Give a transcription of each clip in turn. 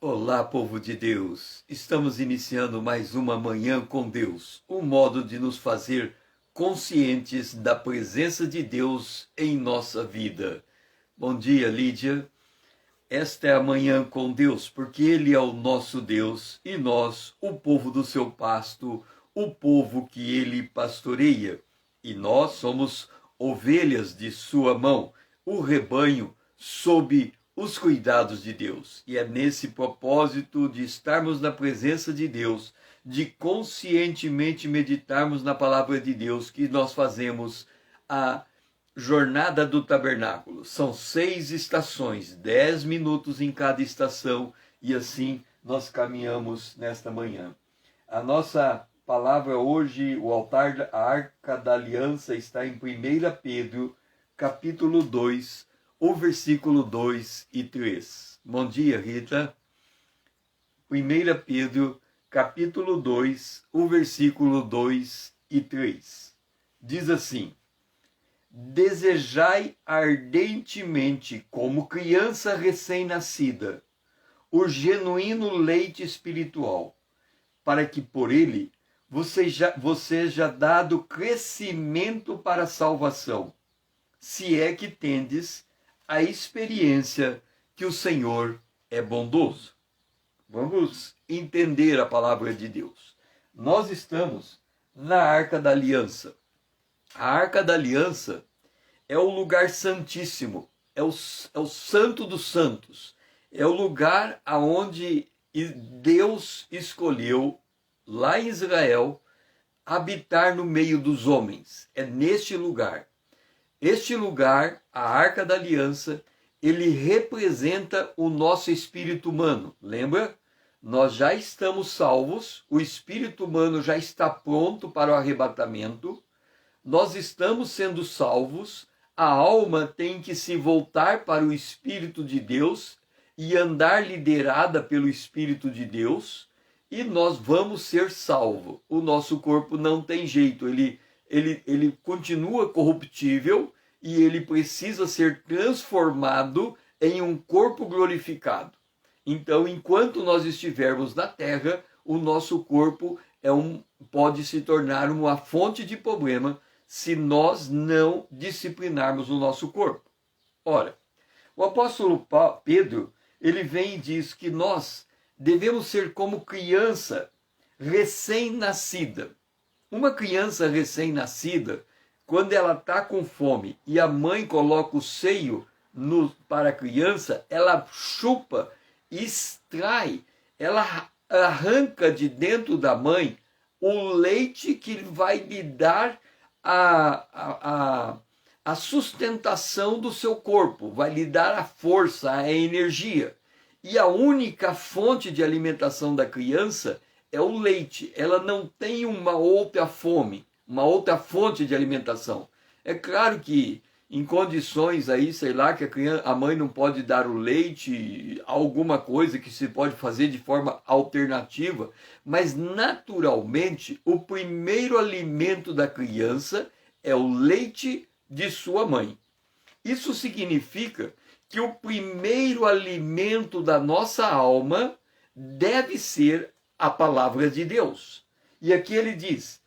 Olá, povo de Deus! Estamos iniciando mais uma manhã com Deus, um modo de nos fazer conscientes da presença de Deus em nossa vida. Bom dia, Lídia. Esta é a manhã com Deus, porque Ele é o nosso Deus e nós, o povo do seu pasto, o povo que Ele pastoreia. E nós somos ovelhas de sua mão, o rebanho sob os cuidados de Deus. E é nesse propósito de estarmos na presença de Deus, de conscientemente meditarmos na palavra de Deus, que nós fazemos a Jornada do Tabernáculo. São 6 estações, 10 minutos em cada estação, e assim nós caminhamos nesta manhã. A nossa palavra hoje, o altar, a Arca da Aliança, está em 1 Pedro, capítulo 2, o versículo 2 e 3. Bom dia, Rita. 1 Pedro, capítulo 2, o versículo 2 e 3. Diz assim: desejai ardentemente, como criança recém-nascida, o genuíno leite espiritual, para que por ele você seja dado crescimento para a salvação, se é que tendes a experiência que o Senhor é bondoso. Vamos entender a palavra de Deus. Nós estamos na Arca da Aliança. A Arca da Aliança é o lugar santíssimo, é o santo dos santos, é o lugar aonde Deus escolheu, lá em Israel, habitar no meio dos homens. É neste lugar. Este lugar, a Arca da Aliança, ele representa o nosso espírito humano. Lembra? Nós já estamos salvos, o espírito humano já está pronto para o arrebatamento, nós estamos sendo salvos, a alma tem que se voltar para o Espírito de Deus e andar liderada pelo Espírito de Deus, e nós vamos ser salvos. O nosso corpo não tem jeito, ele continua corruptível e ele precisa ser transformado em um corpo glorificado. Então, enquanto nós estivermos na terra, o nosso corpo pode se tornar uma fonte de problema se nós não disciplinarmos o nosso corpo. Ora, o apóstolo Pedro, ele vem e diz que nós devemos ser como criança recém-nascida. Uma criança recém-nascida, quando ela está com fome e a mãe coloca o seio para a criança, ela chupa, extrai, ela arranca de dentro da mãe o leite que vai lhe dar a sustentação do seu corpo, vai lhe dar a força, a energia. E a única fonte de alimentação da criança é o leite. Ela não tem uma outra fome, uma outra fonte de alimentação. É claro que em condições aí, sei lá, que a mãe não pode dar o leite, alguma coisa que se pode fazer de forma alternativa, mas naturalmente o primeiro alimento da criança é o leite de sua mãe. Isso significa que o primeiro alimento da nossa alma deve ser a palavra de Deus. E aqui ele diz,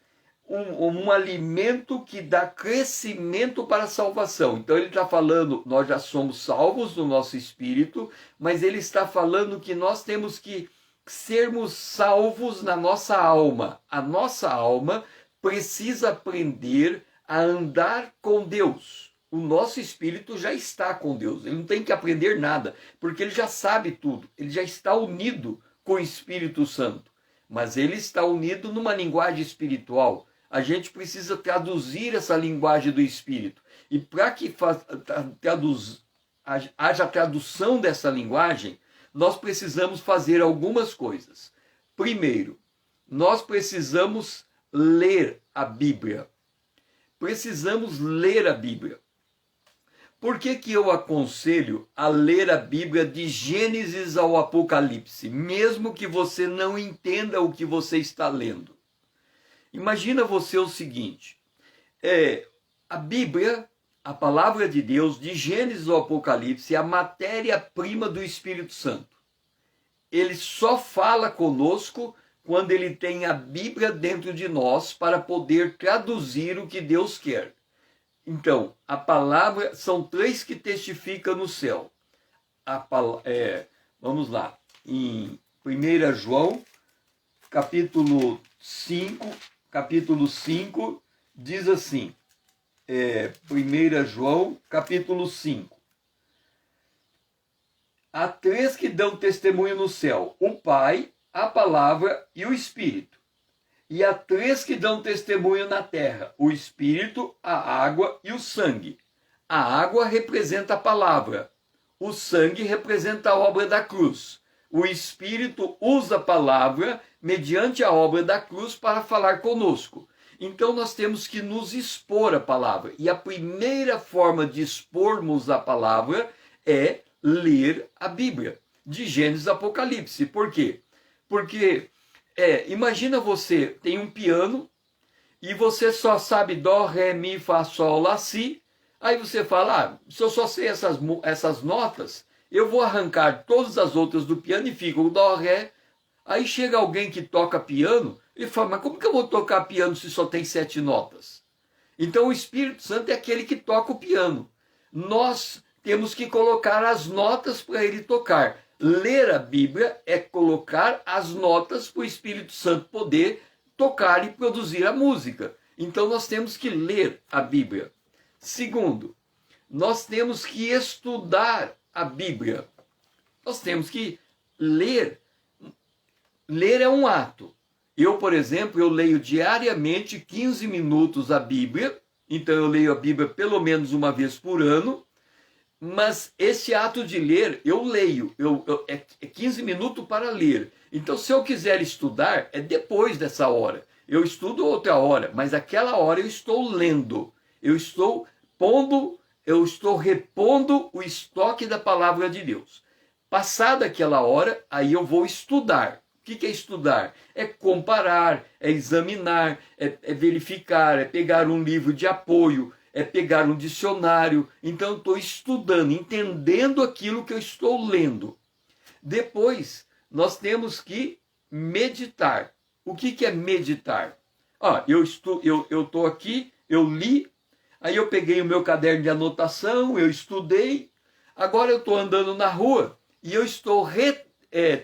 um alimento que dá crescimento para a salvação. Então ele está falando, nós já somos salvos no nosso espírito, mas ele está falando que nós temos que sermos salvos na nossa alma. A nossa alma precisa aprender a andar com Deus. O nosso espírito já está com Deus, ele não tem que aprender nada, porque ele já sabe tudo, ele já está unido com o Espírito Santo, mas ele está unido numa linguagem espiritual. A gente precisa traduzir essa linguagem do Espírito, e para que haja tradução dessa linguagem, nós precisamos fazer algumas coisas. Primeiro, nós precisamos ler a Bíblia. Precisamos ler a Bíblia. Por que eu aconselho a ler a Bíblia de Gênesis ao Apocalipse, mesmo que você não entenda o que você está lendo? Imagina você o seguinte, a Bíblia, a palavra de Deus, de Gênesis ao Apocalipse, é a matéria-prima do Espírito Santo. ele só fala conosco quando ele tem a Bíblia dentro de nós para poder traduzir o que Deus quer. Então, a palavra, são três que testificam no céu. Vamos lá, em 1 João, capítulo 5, diz assim, 1 João, capítulo 5. Há três que dão testemunho no céu, o Pai, a Palavra e o Espírito. E há três que dão testemunho na terra, o Espírito, a água e o sangue. A água representa a palavra, o sangue representa a obra da cruz. O Espírito usa a palavra mediante a obra da cruz para falar conosco. Então nós temos que nos expor à palavra. E a primeira forma de expormos a palavra é ler a Bíblia, de Gênesis a Apocalipse. Por quê? Porque imagina você tem um piano e você só sabe dó, ré, mi, fá, sol, lá, si. Aí você fala, se eu só sei essas notas, eu vou arrancar todas as outras do piano e fica o dó, ré. Aí chega alguém que toca piano e fala, mas como que eu vou tocar piano se só tem 7 notas? Então o Espírito Santo é aquele que toca o piano. Nós temos que colocar as notas para ele tocar. Ler a Bíblia é colocar as notas para o Espírito Santo poder tocar e produzir a música. Então nós temos que ler a Bíblia. Segundo, nós temos que estudar a Bíblia. Nós temos que ler. Ler é um ato. Eu, por exemplo, eu leio diariamente 15 minutos a Bíblia. Então eu leio a Bíblia pelo menos uma vez por ano. Mas esse ato de ler, eu leio, é 15 minutos para ler. Então, se eu quiser estudar, é depois dessa hora. Eu estudo outra hora, mas aquela hora eu estou lendo. Eu estou repondo o estoque da palavra de Deus. Passada aquela hora, aí eu vou estudar. O que é estudar? É comparar, é examinar, é verificar, é pegar um livro de apoio, é pegar um dicionário. Então eu estou estudando, entendendo aquilo que eu estou lendo. Depois, nós temos que meditar. O que é meditar? Eu estou aqui, eu li, aí eu peguei o meu caderno de anotação, eu estudei, agora eu estou andando na rua e eu estou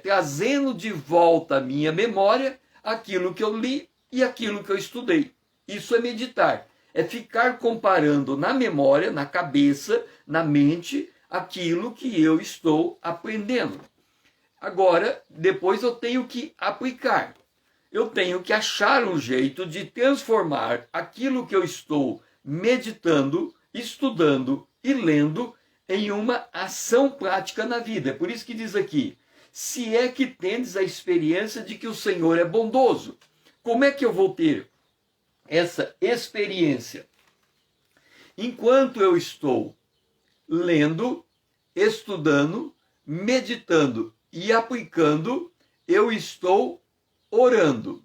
trazendo de volta à minha memória aquilo que eu li e aquilo que eu estudei. Isso é meditar. É ficar comparando na memória, na cabeça, na mente, aquilo que eu estou aprendendo. Agora, depois eu tenho que aplicar. Eu tenho que achar um jeito de transformar aquilo que eu estou meditando, estudando e lendo em uma ação prática na vida. É por isso que diz aqui, se é que tendes a experiência de que o Senhor é bondoso. Como é que eu vou ter essa experiência? Enquanto eu estou lendo, estudando, meditando e aplicando, eu estou orando.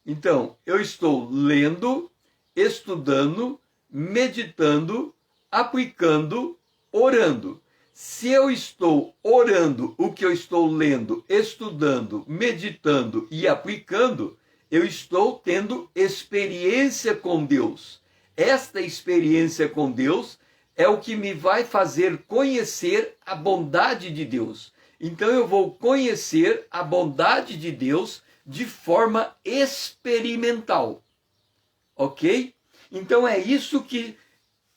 Então, eu estou lendo, estudando, meditando, aplicando, orando. Se eu estou orando o que eu estou lendo, estudando, meditando e aplicando, eu estou tendo experiência com Deus. Esta experiência com Deus é o que me vai fazer conhecer a bondade de Deus. Então eu vou conhecer a bondade de Deus de forma experimental. Ok? Então é isso que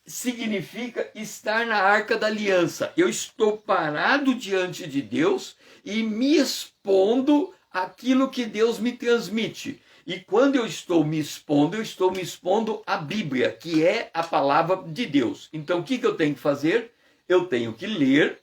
significa estar na Arca da Aliança. Eu estou parado diante de Deus e me expondo àquilo que Deus me transmite. E quando eu estou me expondo à Bíblia, que é a palavra de Deus. Então o que eu tenho que fazer? Eu tenho que ler,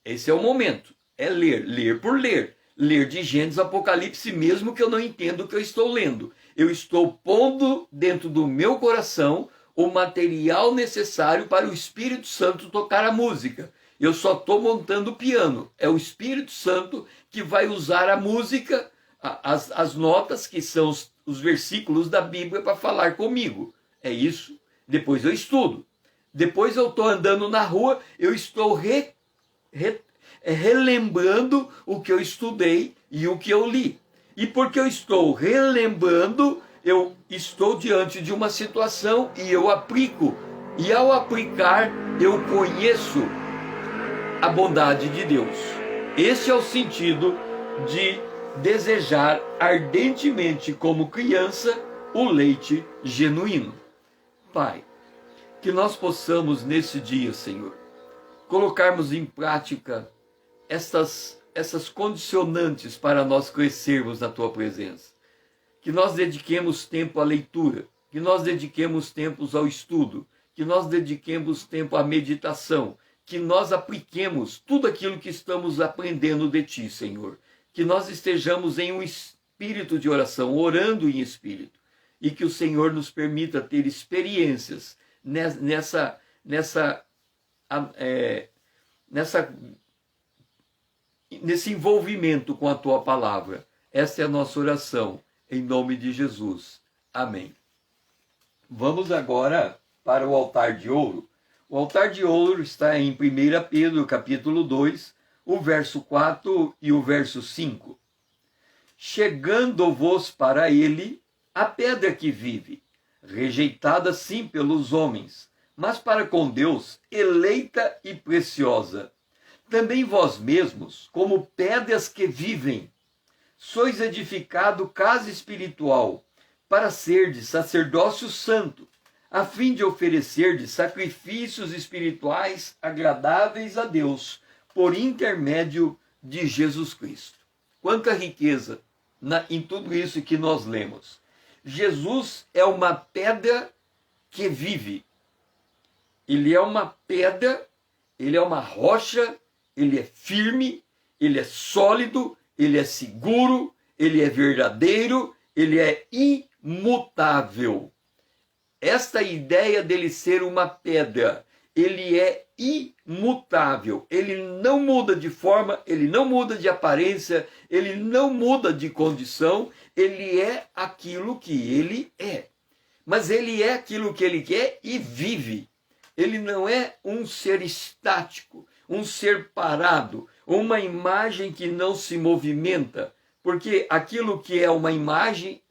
esse é o momento, é ler por ler. Ler de Gênesis a Apocalipse, mesmo que eu não entenda o que eu estou lendo. Eu estou pondo dentro do meu coração o material necessário para o Espírito Santo tocar a música. Eu só estou montando o piano. É o Espírito Santo que vai usar a música, as notas, que são os versículos da Bíblia, para falar comigo. É isso. Depois eu estudo. Depois eu estou andando na rua, eu estou é relembrando o que eu estudei e o que eu li. E porque eu estou relembrando, eu estou diante de uma situação e eu aplico. E ao aplicar, eu conheço a bondade de Deus. Esse é o sentido de desejar ardentemente, como criança, o leite genuíno. Pai, que nós possamos nesse dia, Senhor, colocarmos em prática essas condicionantes para nós crescermos na Tua presença. Que nós dediquemos tempo à leitura, que nós dediquemos tempos ao estudo, que nós dediquemos tempo à meditação, que nós apliquemos tudo aquilo que estamos aprendendo de Ti, Senhor. Que nós estejamos em um espírito de oração, orando em espírito, e que o Senhor nos permita ter experiências nesse envolvimento com a Tua palavra. Esta é a nossa oração, em nome de Jesus. Amém. Vamos agora para o altar de ouro. O altar de ouro está em 1 Pedro, capítulo 2, o verso 4 e o verso 5. Chegando-vos para ele a pedra que vive, rejeitada sim pelos homens, mas para com Deus eleita e preciosa. Também vós mesmos, como pedras que vivem, sois edificado casa espiritual, para serdes sacerdócio santo, a fim de oferecerdes sacrifícios espirituais agradáveis a Deus, por intermédio de Jesus Cristo. Quanta riqueza em tudo isso que nós lemos. Jesus é uma pedra que vive. Ele é uma pedra, ele é uma rocha, ele é firme, ele é sólido, ele é seguro, ele é verdadeiro, ele é imutável. Esta ideia dele ser uma pedra, ele é imutável, ele não muda de forma, ele não muda de aparência, ele não muda de condição, ele é aquilo que ele é. Mas ele é aquilo que ele quer e vive. Ele não é um ser estático, um ser parado, uma imagem que não se movimenta, porque aquilo que é uma imagem,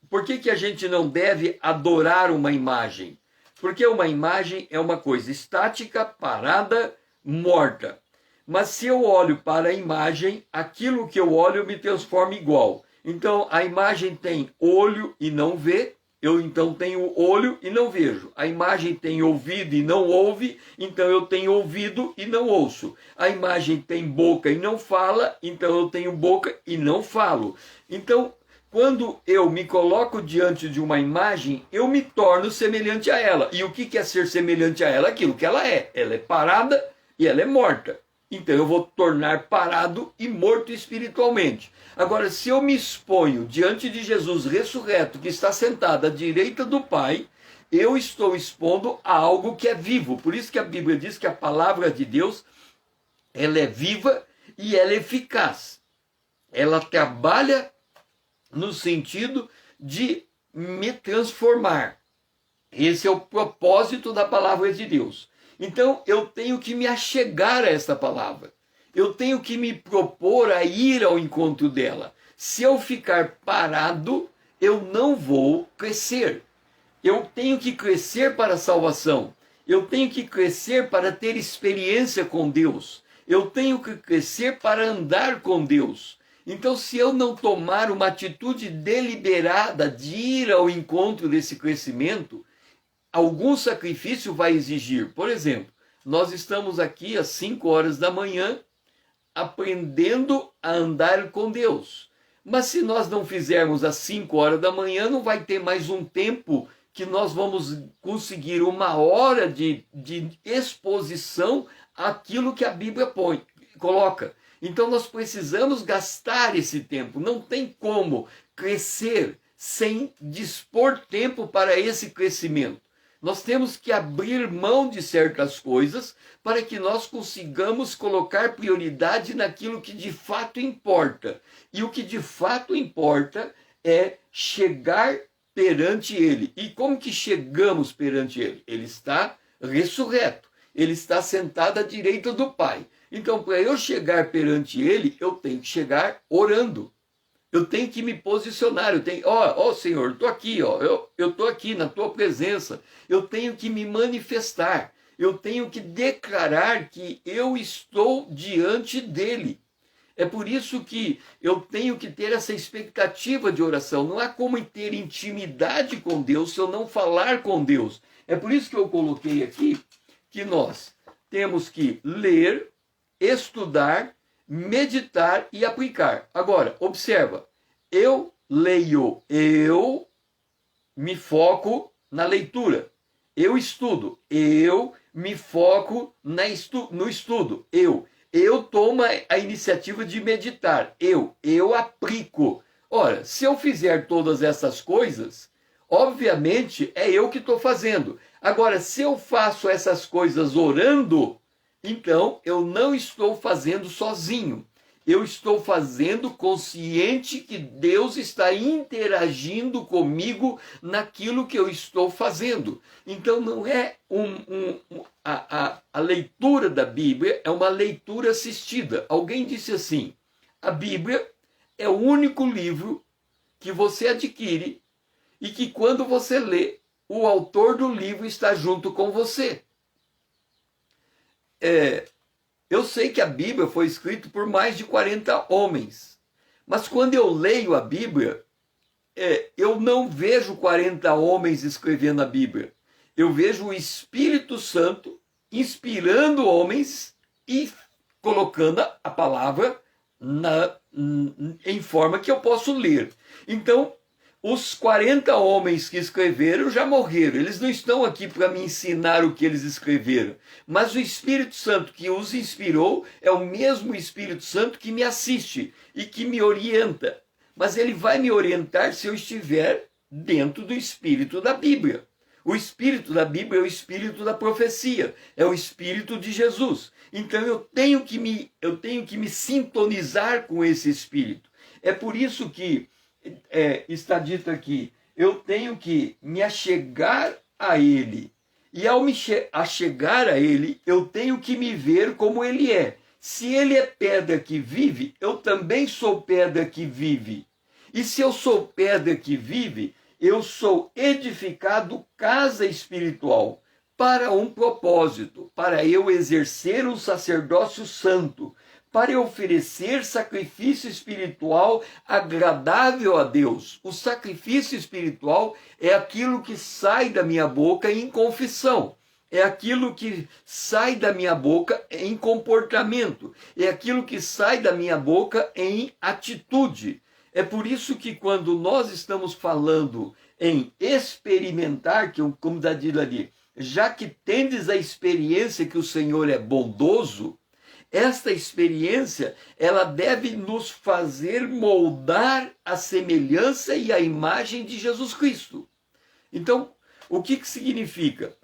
por que a gente não deve adorar uma imagem? Porque uma imagem é uma coisa estática, parada, morta. Mas se eu olho para a imagem, aquilo que eu olho me transforma igual. Então a imagem tem olho e não vê, eu então tenho olho e não vejo. A imagem tem ouvido e não ouve, então eu tenho ouvido e não ouço. A imagem tem boca e não fala, então eu tenho boca e não falo. Então, quando eu me coloco diante de uma imagem, eu me torno semelhante a ela. E o que é ser semelhante a ela? Aquilo que ela é. Ela é parada e ela é morta. Então eu vou tornar parado e morto espiritualmente. Agora, se eu me exponho diante de Jesus ressurreto, que está sentado à direita do Pai, eu estou expondo a algo que é vivo. Por isso que a Bíblia diz que a palavra de Deus, ela é viva e ela é eficaz. Ela trabalha no sentido de me transformar. Esse é o propósito da palavra de Deus. Então eu tenho que me achegar a esta palavra. Eu tenho que me propor a ir ao encontro dela. Se eu ficar parado, eu não vou crescer. Eu tenho que crescer para a salvação. Eu tenho que crescer para ter experiência com Deus. Eu tenho que crescer para andar com Deus. Então, se eu não tomar uma atitude deliberada de ir ao encontro desse crescimento, algum sacrifício vai exigir. Por exemplo, nós estamos aqui às 5 horas da manhã aprendendo a andar com Deus. Mas se nós não fizermos às 5 horas da manhã, não vai ter mais um tempo que nós vamos conseguir 1 hora de exposição àquilo que a Bíblia coloca. Então nós precisamos gastar esse tempo. Não tem como crescer sem dispor tempo para esse crescimento. Nós temos que abrir mão de certas coisas para que nós consigamos colocar prioridade naquilo que de fato importa. E o que de fato importa é chegar perante Ele. E como que chegamos perante Ele? Ele está ressurreto. Ele está sentado à direita do Pai. Então, para eu chegar perante ele, eu tenho que chegar orando. Eu tenho que me posicionar, eu tenho, ó Senhor, estou aqui, ó, eu estou aqui na tua presença, eu tenho que me manifestar, eu tenho que declarar que eu estou diante dele. É por isso que eu tenho que ter essa expectativa de oração. Não há como ter intimidade com Deus se eu não falar com Deus. É por isso que eu coloquei aqui que nós temos que ler, estudar, meditar e aplicar. Agora, observa, eu leio, eu me foco na leitura. Eu estudo, eu me foco no estudo. Eu tomo a iniciativa de meditar. Eu aplico. Ora, se eu fizer todas essas coisas, obviamente é eu que estou fazendo. Agora, se eu faço essas coisas orando, então eu não estou fazendo sozinho. Eu estou fazendo consciente que Deus está interagindo comigo naquilo que eu estou fazendo. Então não é a leitura da Bíblia é uma leitura assistida. Alguém disse assim, a Bíblia é o único livro que você adquire e que quando você lê, o autor do livro está junto com você. Eu sei que a Bíblia foi escrita por mais de 40 homens, mas quando eu leio a Bíblia, eu não vejo 40 homens escrevendo a Bíblia. Eu vejo o Espírito Santo inspirando homens e colocando a palavra em forma que eu posso ler. Então, os 40 homens que escreveram já morreram. Eles não estão aqui para me ensinar o que eles escreveram. Mas o Espírito Santo que os inspirou é o mesmo Espírito Santo que me assiste e que me orienta. Mas ele vai me orientar se eu estiver dentro do Espírito da Bíblia. O Espírito da Bíblia é o Espírito da profecia. É o Espírito de Jesus. Então eu tenho que me sintonizar com esse Espírito. É por isso que está dito aqui, eu tenho que me achegar a ele. E ao me achegar a ele, eu tenho que me ver como ele é. Se ele é pedra que vive, eu também sou pedra que vive. E se eu sou pedra que vive, eu sou edificado casa espiritual para um propósito, para eu exercer um sacerdócio santo, para eu oferecer sacrifício espiritual agradável a Deus. O sacrifício espiritual é aquilo que sai da minha boca em confissão. É aquilo que sai da minha boca em comportamento. É aquilo que sai da minha boca em atitude. É por isso que quando nós estamos falando em experimentar, como está dito ali, já que tendes a experiência que o Senhor é bondoso, esta experiência, ela deve nos fazer moldar a semelhança e a imagem de Jesus Cristo. Então, o que significa?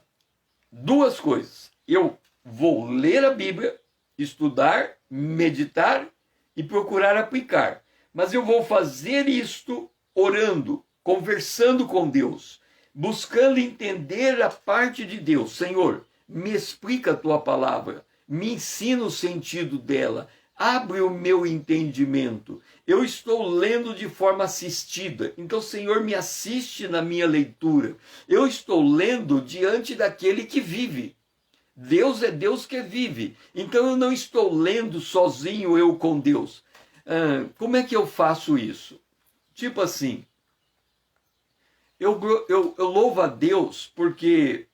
Duas coisas. Eu vou ler a Bíblia, estudar, meditar e procurar aplicar. Mas eu vou fazer isto orando, conversando com Deus, buscando entender a parte de Deus. Senhor, me explica a tua palavra. Me ensina o sentido dela, abre o meu entendimento. Eu estou lendo de forma assistida, então, Senhor, me assiste na minha leitura. Eu estou lendo diante daquele que vive. Deus é Deus que vive, então eu não estou lendo sozinho eu com Deus. Como é que eu faço isso? Tipo assim, eu louvo a Deus porque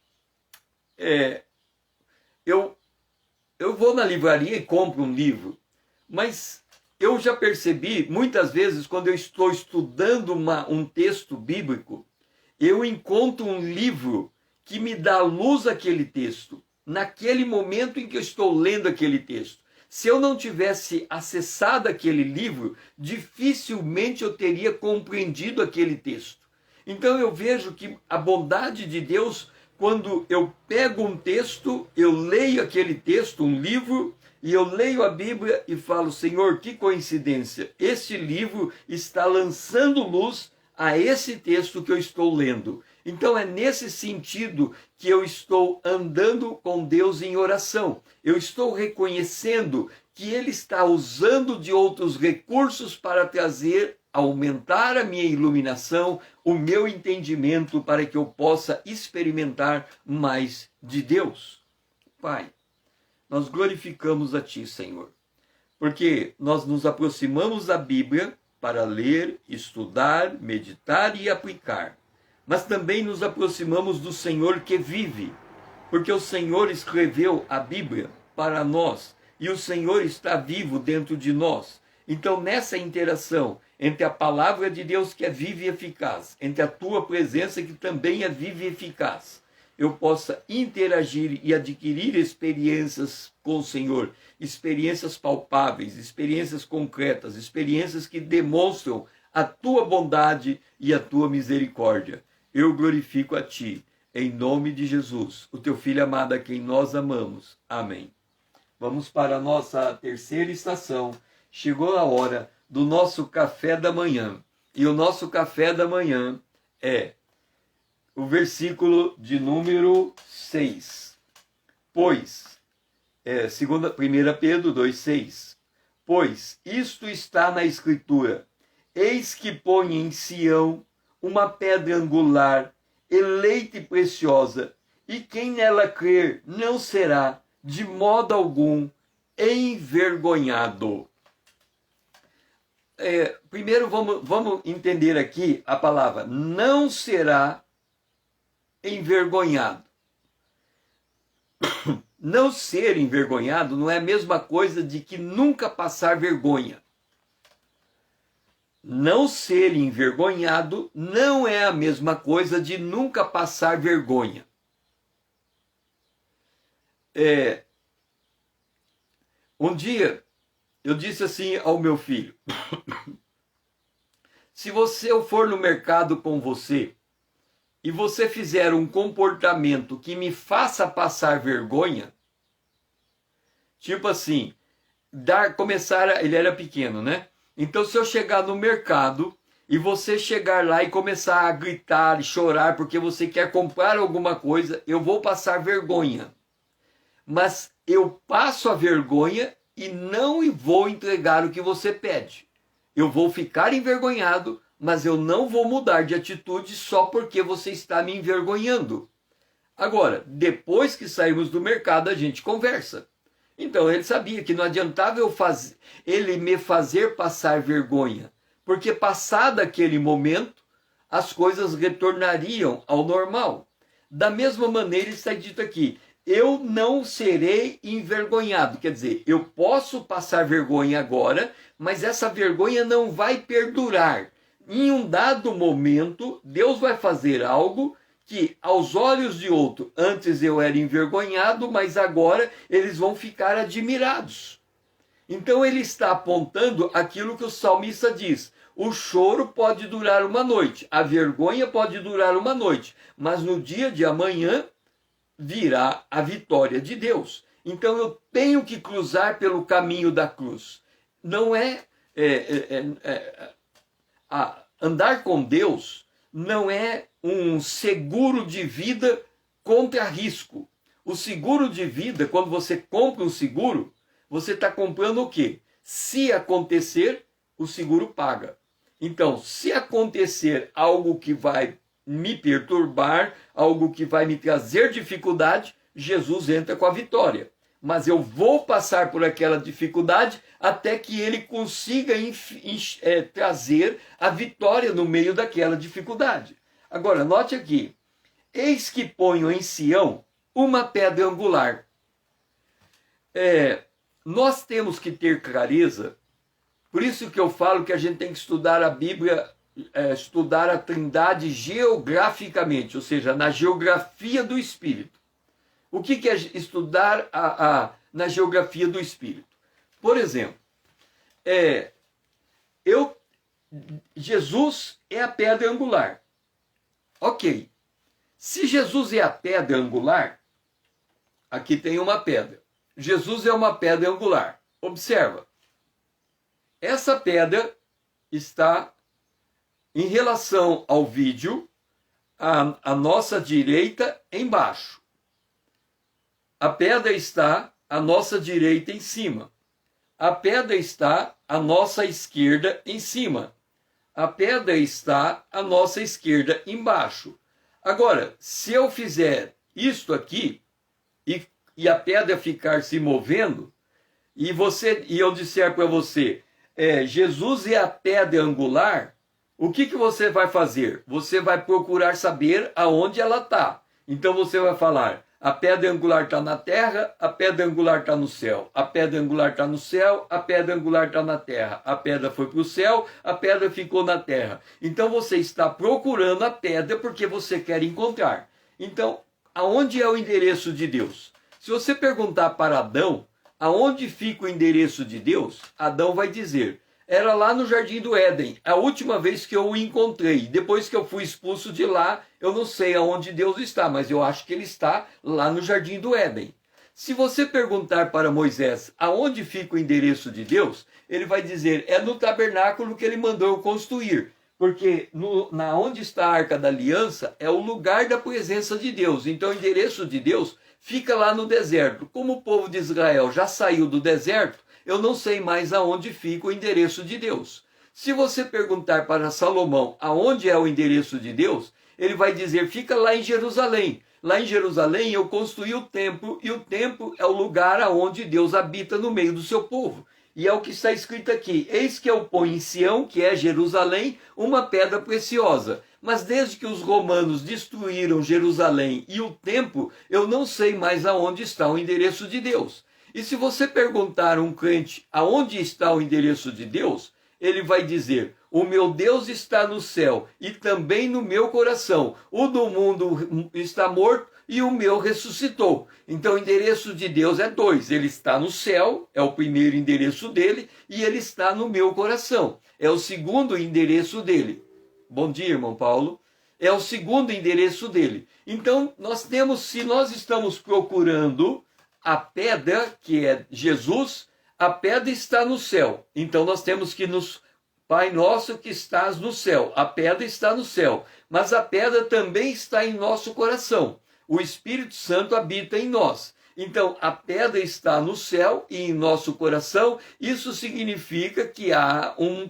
eu vou na livraria e compro um livro, mas eu já percebi, muitas vezes, quando eu estou estudando um texto bíblico, eu encontro um livro que me dá luz àquele texto, naquele momento em que eu estou lendo aquele texto. Se eu não tivesse acessado aquele livro, dificilmente eu teria compreendido aquele texto. Então eu vejo que a bondade de Deus, quando eu pego um texto, eu leio aquele texto, um livro, e eu leio a Bíblia e falo, Senhor, que coincidência, este livro está lançando luz a esse texto que eu estou lendo. Então é nesse sentido que eu estou andando com Deus em oração. Eu estou reconhecendo que Ele está usando de outros recursos para trazer, aumentar a minha iluminação, o meu entendimento, para que eu possa experimentar mais de Deus. Pai, nós glorificamos a Ti, Senhor, porque nós nos aproximamos da Bíblia para ler, estudar, meditar e aplicar. Mas também nos aproximamos do Senhor que vive, porque o Senhor escreveu a Bíblia para nós e o Senhor está vivo dentro de nós. Então, nessa interação entre a palavra de Deus que é viva e eficaz, entre a tua presença que também é viva e eficaz, eu possa interagir e adquirir experiências com o Senhor, experiências palpáveis, experiências concretas, experiências que demonstram a tua bondade e a tua misericórdia. Eu glorifico a Ti, em nome de Jesus, o Teu Filho amado a quem nós amamos. Amém. Vamos para a nossa terceira estação. Chegou a hora do nosso café da manhã. E o nosso café da manhã é o versículo de número 6. Pois, 1 Pedro 2,6. Pois isto está na Escritura: eis que põe em Sião uma pedra angular, eleita e preciosa, e quem nela crer não será, de modo algum, envergonhado. Primeiro vamos entender aqui a palavra não será envergonhado. Não ser envergonhado não é a mesma coisa de que nunca passar vergonha. Não ser envergonhado não é a mesma coisa de nunca passar vergonha. Um dia eu disse assim ao meu filho: se eu for no mercado com você e você fizer um comportamento que me faça passar vergonha, tipo assim, ele era pequeno, né? Então, se eu chegar no mercado e você chegar lá e começar a gritar e chorar porque você quer comprar alguma coisa, eu vou passar vergonha. Mas eu passo a vergonha e não vou entregar o que você pede. Eu vou ficar envergonhado, mas eu não vou mudar de atitude só porque você está me envergonhando. Agora, depois que saímos do mercado, a gente conversa. Então ele sabia que não adiantava ele me fazer passar vergonha, porque passado aquele momento, as coisas retornariam ao normal. Da mesma maneira está dito aqui: eu não serei envergonhado. Quer dizer, eu posso passar vergonha agora, mas essa vergonha não vai perdurar. Em um dado momento, Deus vai fazer algo que aos olhos de outro, antes eu era envergonhado, mas agora eles vão ficar admirados. Então ele está apontando aquilo que o salmista diz: o choro pode durar uma noite, a vergonha pode durar uma noite, mas no dia de amanhã virá a vitória de Deus. Então eu tenho que cruzar pelo caminho da cruz. Não andar com Deus não é um seguro de vida contra risco. O seguro de vida, quando você compra um seguro, você está comprando o quê? Se acontecer, o seguro paga. Então, se acontecer algo que vai me perturbar, algo que vai me trazer dificuldade, Jesus entra com a vitória. Mas eu vou passar por aquela dificuldade até que ele consiga trazer a vitória no meio daquela dificuldade. Agora, note aqui: eis que ponho em Sião uma pedra angular. Nós temos que ter clareza, por isso que eu falo que a gente tem que estudar a Bíblia, estudar a Trindade geograficamente, ou seja, na geografia do Espírito. O que é estudar na geografia do Espírito? Por exemplo, Jesus é a pedra angular. Ok. Se Jesus é a pedra angular, aqui tem uma pedra. Jesus é uma pedra angular. Observa. Essa pedra está em relação ao vídeo à nossa direita embaixo. A pedra está à nossa direita em cima. A pedra está à nossa esquerda em cima. A pedra está à nossa esquerda embaixo. Agora, se eu fizer isto aqui e a pedra ficar se movendo, e eu disser para você, Jesus é a pedra angular, o que você vai fazer? Você vai procurar saber aonde ela está. Então você vai falar, a pedra angular está na terra, a pedra angular está no céu. A pedra angular está no céu, a pedra angular está na terra. A pedra foi para o céu, a pedra ficou na terra. Então você está procurando a pedra porque você quer encontrar. Então, aonde é o endereço de Deus? Se você perguntar para Adão, aonde fica o endereço de Deus? Adão vai dizer, era lá no Jardim do Éden, a última vez que eu o encontrei. Depois que eu fui expulso de lá, eu não sei aonde Deus está, mas eu acho que ele está lá no Jardim do Éden. Se você perguntar para Moisés aonde fica o endereço de Deus, ele vai dizer, é no tabernáculo que ele mandou eu construir. Porque onde está a Arca da Aliança é o lugar da presença de Deus. Então o endereço de Deus fica lá no deserto. Como o povo de Israel já saiu do deserto, eu não sei mais aonde fica o endereço de Deus. Se você perguntar para Salomão aonde é o endereço de Deus, ele vai dizer, fica lá em Jerusalém. Lá em Jerusalém eu construí o templo, e o templo é o lugar aonde Deus habita no meio do seu povo. E é o que está escrito aqui, eis que eu ponho em Sião, que é Jerusalém, uma pedra preciosa. Mas desde que os romanos destruíram Jerusalém e o templo, eu não sei mais aonde está o endereço de Deus. E se você perguntar a um crente aonde está o endereço de Deus, ele vai dizer, o meu Deus está no céu e também no meu coração. O do mundo está morto e o meu ressuscitou. Então o endereço de Deus é dois. Ele está no céu, é o primeiro endereço dele, e ele está no meu coração. É o segundo endereço dele. Bom dia, irmão Paulo. É o segundo endereço dele. Então se nós estamos procurando a pedra, que é Jesus, a pedra está no céu. Então nós temos que Pai nosso que estás no céu. A pedra está no céu, mas a pedra também está em nosso coração. O Espírito Santo habita em nós. Então a pedra está no céu e em nosso coração. Isso significa que há um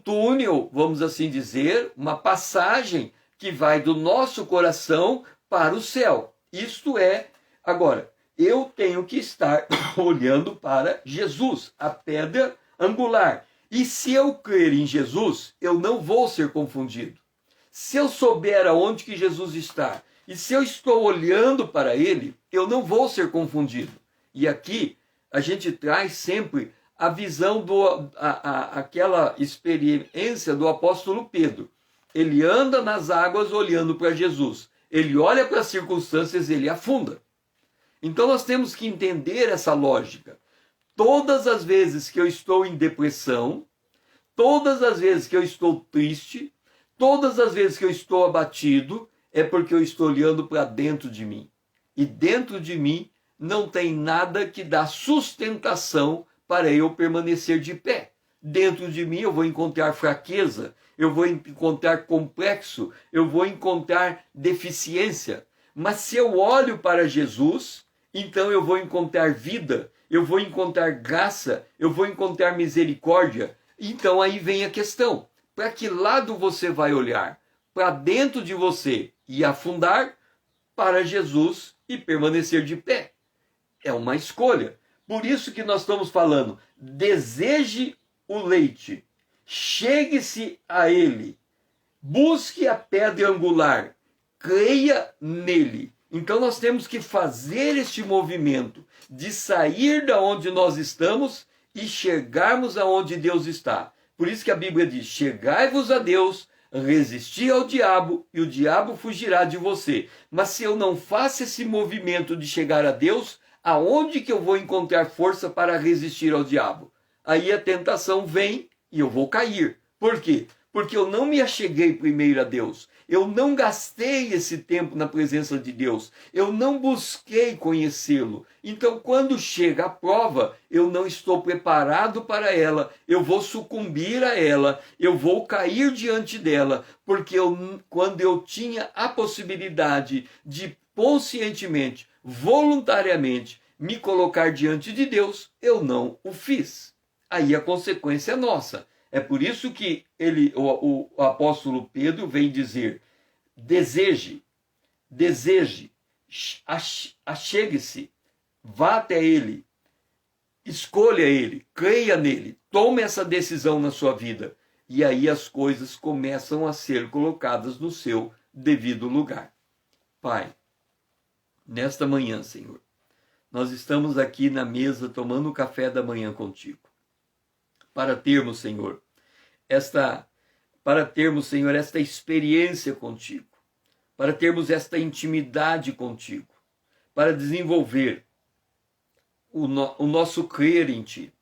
túnel, vamos assim dizer, uma passagem que vai do nosso coração para o céu. Isto é, agora, eu tenho que estar olhando para Jesus, a pedra angular. E se eu crer em Jesus, eu não vou ser confundido. Se eu souber aonde que Jesus está, e se eu estou olhando para ele, eu não vou ser confundido. E aqui a gente traz sempre a visão aquela experiência do apóstolo Pedro. Ele anda nas águas olhando para Jesus. Ele olha para as circunstâncias, ele afunda. Então nós temos que entender essa lógica. Todas as vezes que eu estou em depressão, todas as vezes que eu estou triste, todas as vezes que eu estou abatido, é porque eu estou olhando para dentro de mim. E dentro de mim não tem nada que dá sustentação para eu permanecer de pé. Dentro de mim eu vou encontrar fraqueza, eu vou encontrar complexo, eu vou encontrar deficiência. Mas se eu olho para Jesus, então eu vou encontrar vida, eu vou encontrar graça, eu vou encontrar misericórdia. Então aí vem a questão, para que lado você vai olhar? Para dentro de você e afundar, para Jesus e permanecer de pé. É uma escolha. Por isso que nós estamos falando, deseje o leite, chegue-se a ele, busque a pedra angular, creia nele. Então nós temos que fazer este movimento de sair da onde nós estamos e chegarmos aonde Deus está. Por isso que a Bíblia diz, chegai-vos a Deus, resisti ao diabo e o diabo fugirá de você. Mas se eu não faço esse movimento de chegar a Deus, aonde que eu vou encontrar força para resistir ao diabo? Aí a tentação vem e eu vou cair. Por quê? Porque eu não me acheguei primeiro a Deus. eu não gastei esse tempo na presença de Deus, eu não busquei conhecê-lo. Então, quando chega a prova, eu não estou preparado para ela, eu vou sucumbir a ela, eu vou cair diante dela, porque quando eu tinha a possibilidade de conscientemente, voluntariamente, me colocar diante de Deus, eu não o fiz. Aí a consequência é nossa. É por isso que o apóstolo Pedro vem dizer: deseje, achegue-se, vá até ele, escolha ele, creia nele, tome essa decisão na sua vida. E aí as coisas começam a ser colocadas no seu devido lugar. Pai, nesta manhã, Senhor, nós estamos aqui na mesa tomando o café da manhã contigo. Para termos, Senhor, esta experiência contigo, para termos esta intimidade contigo, para desenvolver o nosso crer em Ti,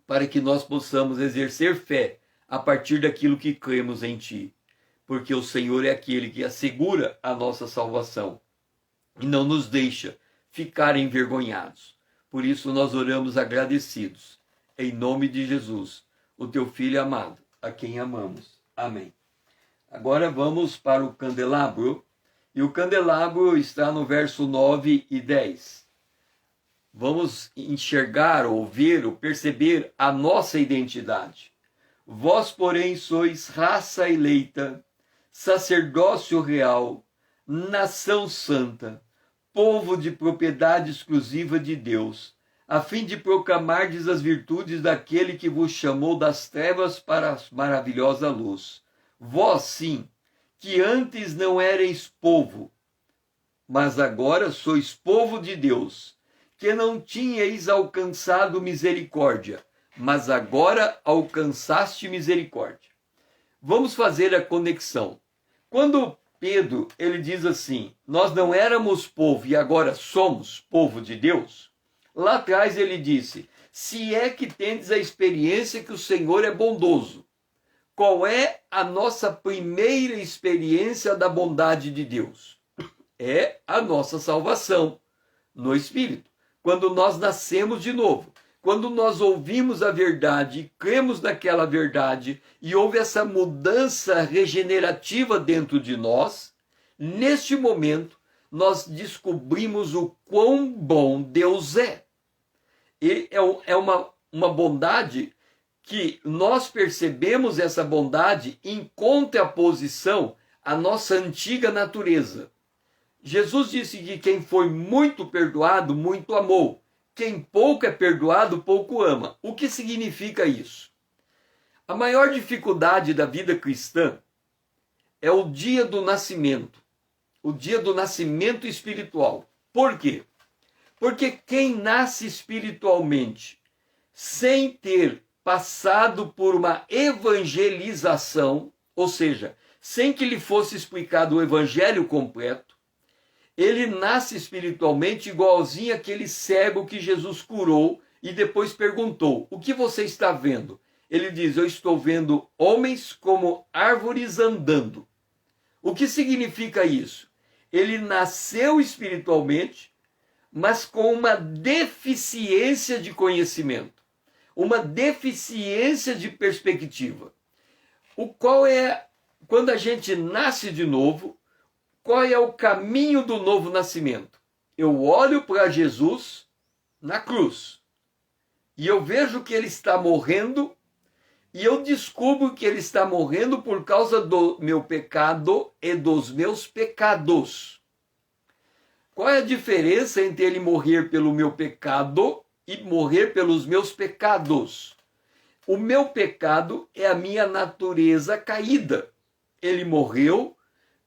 para que nós possamos exercer fé a partir daquilo que cremos em Ti, porque o Senhor é aquele que assegura a nossa salvação e não nos deixa ficar envergonhados. Por isso nós oramos agradecidos, em nome de Jesus, o Teu Filho amado, a quem amamos. Amém. Agora vamos para o candelabro, e o candelabro está no verso 9 e 10. Vamos enxergar, ouvir, ou perceber a nossa identidade. Vós, porém, sois raça eleita, sacerdócio real, nação santa, povo de propriedade exclusiva de Deus, a fim de proclamardes as virtudes daquele que vos chamou das trevas para a maravilhosa luz. Vós, sim, que antes não erais povo, mas agora sois povo de Deus, que não tinhais alcançado misericórdia, mas agora alcançaste misericórdia. Vamos fazer a conexão. Quando Pedro, ele diz assim: nós não éramos povo e agora somos povo de Deus. Lá atrás ele disse: se é que tendes a experiência que o Senhor é bondoso. Qual é a nossa primeira experiência da bondade de Deus? É a nossa salvação no Espírito. Quando nós nascemos de novo. Quando nós ouvimos a verdade e cremos naquela verdade e houve essa mudança regenerativa dentro de nós, neste momento nós descobrimos o quão bom Deus é. E é uma bondade que nós percebemos essa bondade em contraposição à nossa antiga natureza. Jesus disse que quem foi muito perdoado, muito amou. Quem pouco é perdoado, pouco ama. O que significa isso? A maior dificuldade da vida cristã é o dia do nascimento. O dia do nascimento espiritual. Por quê? Porque quem nasce espiritualmente sem ter passado por uma evangelização, ou seja, sem que lhe fosse explicado o evangelho completo, ele nasce espiritualmente igualzinho àquele cego que Jesus curou e depois perguntou: o que você está vendo? Ele diz: eu estou vendo homens como árvores andando. O que significa isso? Ele nasceu espiritualmente, mas com uma deficiência de conhecimento, uma deficiência de perspectiva. Quando a gente nasce de novo, qual é o caminho do novo nascimento? Eu olho para Jesus na cruz e eu vejo que ele está morrendo e eu descubro que ele está morrendo por causa do meu pecado e dos meus pecados. Qual é a diferença entre ele morrer pelo meu pecado e morrer pelos meus pecados? O meu pecado é a minha natureza caída. Ele morreu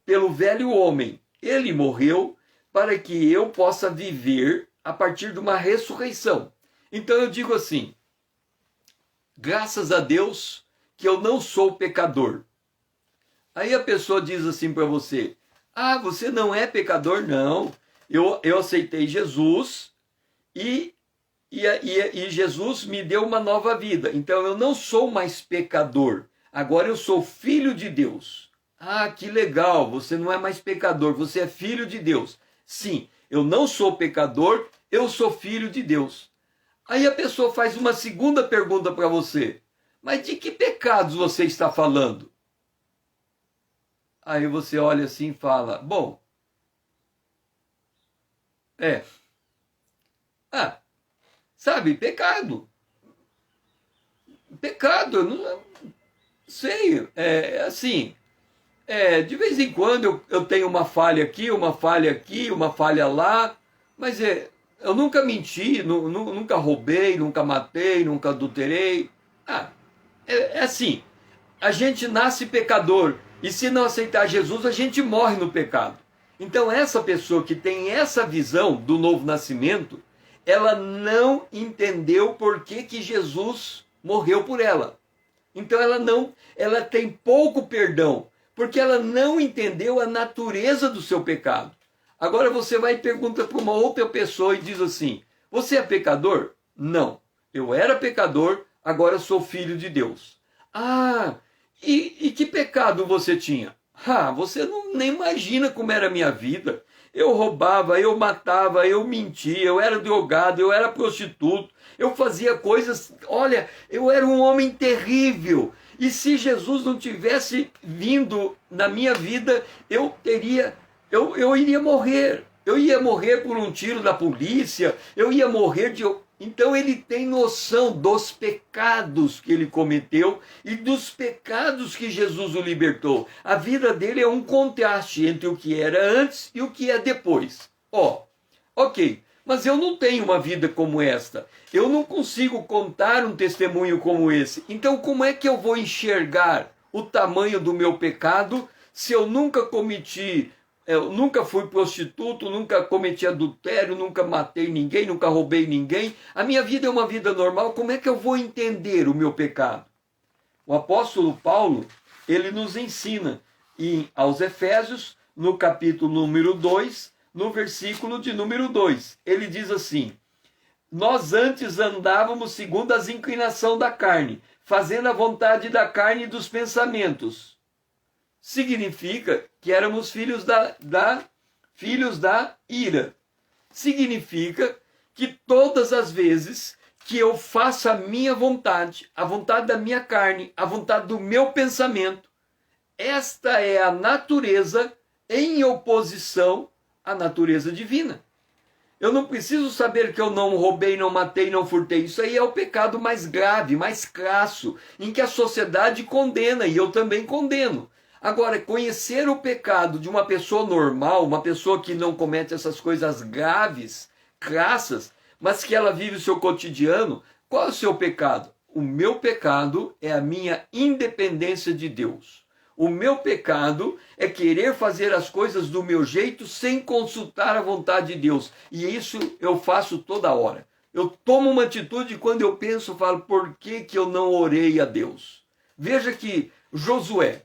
pelo velho homem. Ele morreu para que eu possa viver a partir de uma ressurreição. Então eu digo assim: graças a Deus que eu não sou pecador. Aí a pessoa diz assim para você: ah, você não é pecador? Não. Eu aceitei Jesus e Jesus me deu uma nova vida. Então eu não sou mais pecador. Agora eu sou filho de Deus. Ah, que legal, você não é mais pecador, você é filho de Deus. Sim, eu não sou pecador, eu sou filho de Deus. Aí a pessoa faz uma segunda pergunta para você. Mas de que pecados você está falando? Aí você olha assim e fala, bom, é, ah, sabe, pecado. Pecado, eu não sei, é assim, de vez em quando eu tenho uma falha aqui, uma falha lá, mas eu nunca menti, nunca roubei, nunca matei, nunca adulterei. Ah, é assim, a gente nasce pecador e se não aceitar Jesus, a gente morre no pecado. Então essa pessoa que tem essa visão do novo nascimento, ela não entendeu por que que Jesus morreu por ela. Então ela tem pouco perdão, porque ela não entendeu a natureza do seu pecado. Agora você vai e pergunta para uma outra pessoa e diz assim: você é pecador? Não. Eu era pecador, agora sou filho de Deus. Ah, e que pecado você tinha? Ah, você não nem imagina como era a minha vida. Eu roubava, eu matava, eu mentia, eu era drogado, eu era prostituto, eu fazia coisas. Olha, eu era um homem terrível. E se Jesus não tivesse vindo na minha vida, eu iria morrer. Eu ia morrer por um tiro da polícia, eu ia morrer de. Então ele tem noção dos pecados que ele cometeu e dos pecados que Jesus o libertou. A vida dele é um contraste entre o que era antes e o que é depois. Ok, mas eu não tenho uma vida como esta. Eu não consigo contar um testemunho como esse. Então como é que eu vou enxergar o tamanho do meu pecado se eu nunca cometi... Eu nunca fui prostituto, nunca cometi adultério, nunca matei ninguém, nunca roubei ninguém. A minha vida é uma vida normal, como é que eu vou entender o meu pecado? O apóstolo Paulo, ele nos ensina aos Efésios, no capítulo número 2, no versículo de número 2. Ele diz assim: nós antes andávamos segundo as inclinações da carne, fazendo a vontade da carne e dos pensamentos. Significa que éramos filhos da ira. Significa que todas as vezes que eu faço a minha vontade, a vontade da minha carne, a vontade do meu pensamento, esta é a natureza em oposição à natureza divina. Eu não preciso saber que eu não roubei, não matei, não furtei. Isso aí é o pecado mais grave, mais crasso, em que a sociedade condena e eu também condeno. Agora, conhecer o pecado de uma pessoa normal, uma pessoa que não comete essas coisas graves, crassas, mas que ela vive o seu cotidiano, qual é o seu pecado? O meu pecado é a minha independência de Deus. O meu pecado é querer fazer as coisas do meu jeito sem consultar a vontade de Deus. E isso eu faço toda hora. Eu tomo uma atitude e quando eu penso, eu falo, por que eu não orei a Deus? Veja que Josué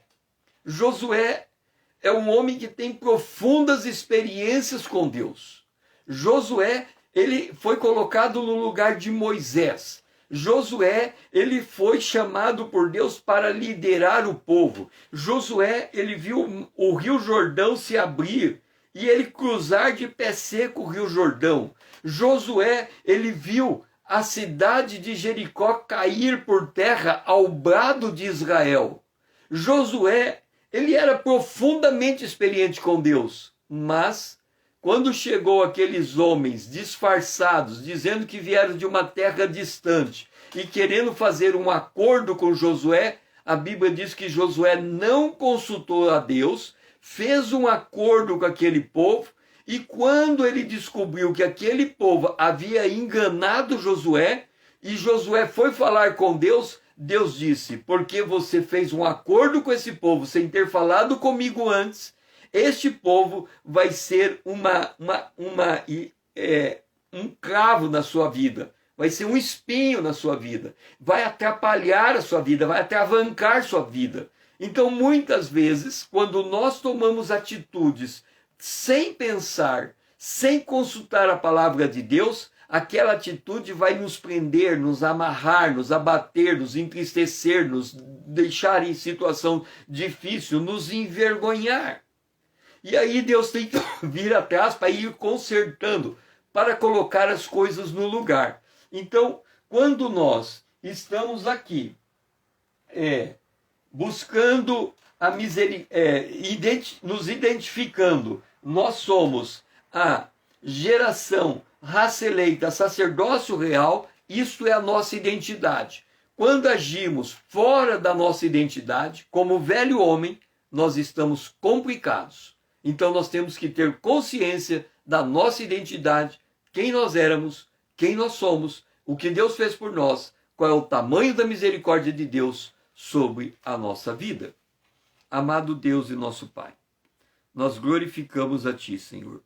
é um homem que tem profundas experiências com Deus. Josué, ele foi colocado no lugar de Moisés. Josué, ele foi chamado por Deus para liderar o povo. Josué, ele viu o Rio Jordão se abrir e ele cruzar de pé seco o Rio Jordão. Josué, ele viu a cidade de Jericó cair por terra ao brado de Israel. Josué, ele era profundamente experiente com Deus, mas quando chegou aqueles homens disfarçados, dizendo que vieram de uma terra distante e querendo fazer um acordo com Josué, a Bíblia diz que Josué não consultou a Deus, fez um acordo com aquele povo, e quando ele descobriu que aquele povo havia enganado Josué, e Josué foi falar com Deus, Deus disse: porque você fez um acordo com esse povo sem ter falado comigo antes, este povo vai ser um cravo na sua vida, vai ser um espinho na sua vida, vai atrapalhar a sua vida, vai atravancar sua vida. Então, muitas vezes, quando nós tomamos atitudes sem pensar, sem consultar a palavra de Deus, aquela atitude vai nos prender, nos amarrar, nos abater, nos entristecer, nos deixar em situação difícil, nos envergonhar. E aí Deus tem que vir atrás para ir consertando, para colocar as coisas no lugar. Então, quando nós estamos aqui buscando a nos identificando, nós somos a geração, raça eleita, sacerdócio real, isso é a nossa identidade. Quando agimos fora da nossa identidade, como velho homem, nós estamos complicados. Então nós temos que ter consciência da nossa identidade, quem nós éramos, quem nós somos, o que Deus fez por nós, qual é o tamanho da misericórdia de Deus sobre a nossa vida. Amado Deus e nosso Pai, nós glorificamos a Ti, Senhor,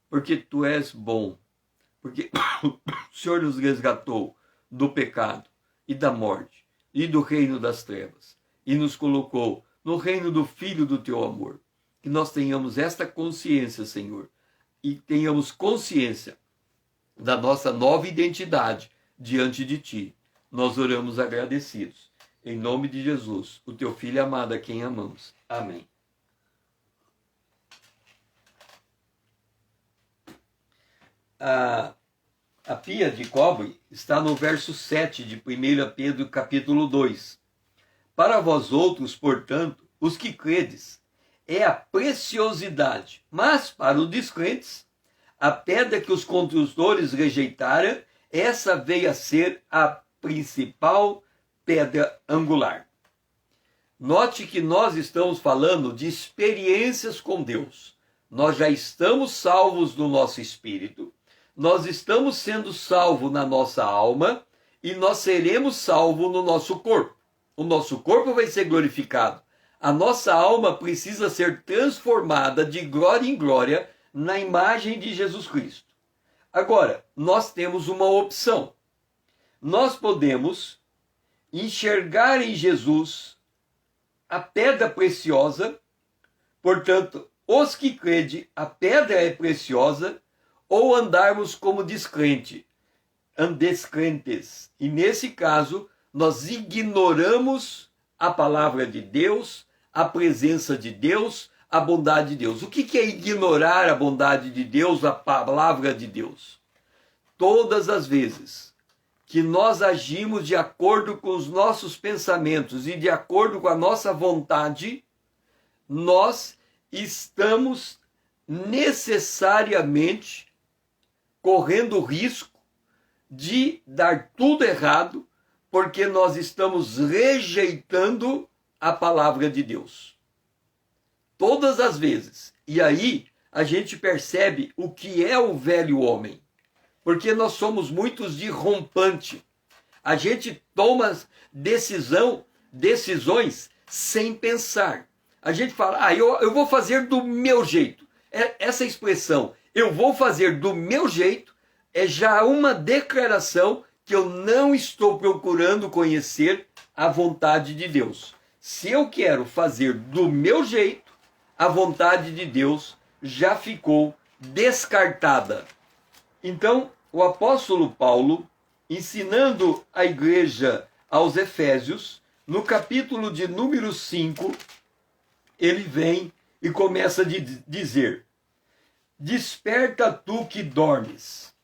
porque Tu és bom, porque o Senhor nos resgatou do pecado e da morte e do reino das trevas e nos colocou no reino do Filho do Teu amor. Que nós tenhamos esta consciência, Senhor, e tenhamos consciência da nossa nova identidade diante de Ti. Nós oramos agradecidos. Em nome de Jesus, o Teu Filho amado, a quem amamos. Amém. A pia de cobre está no verso 7 de 1 Pedro capítulo 2. Para vós outros, portanto, os que credes, é a preciosidade, mas para os descrentes, a pedra que os construtores rejeitaram, essa veio a ser a principal pedra angular. Note que nós estamos falando de experiências com Deus. Nós já estamos salvos no nosso espírito, nós estamos sendo salvos na nossa alma e nós seremos salvos no nosso corpo. O nosso corpo vai ser glorificado. A nossa alma precisa ser transformada de glória em glória na imagem de Jesus Cristo. Agora, nós temos uma opção. Nós podemos enxergar em Jesus a pedra preciosa, portanto, os que crede, a pedra é preciosa, ou andarmos como descrentes. E nesse caso, nós ignoramos a palavra de Deus, a presença de Deus, a bondade de Deus. O que é ignorar a bondade de Deus, a palavra de Deus? Todas as vezes que nós agimos de acordo com os nossos pensamentos e de acordo com a nossa vontade, nós estamos necessariamente correndo o risco de dar tudo errado, porque nós estamos rejeitando a palavra de Deus. Todas as vezes. E aí a gente percebe o que é o velho homem. Porque nós somos muitos de rompante. A gente toma decisões sem pensar. A gente fala, eu vou fazer do meu jeito. Essa expressão, eu vou fazer do meu jeito, é já uma declaração que eu não estou procurando conhecer a vontade de Deus. Se eu quero fazer do meu jeito, a vontade de Deus já ficou descartada. Então, o apóstolo Paulo, ensinando a igreja aos Efésios, no capítulo de número 5, ele vem e começa a dizer: desperta tu que dormes.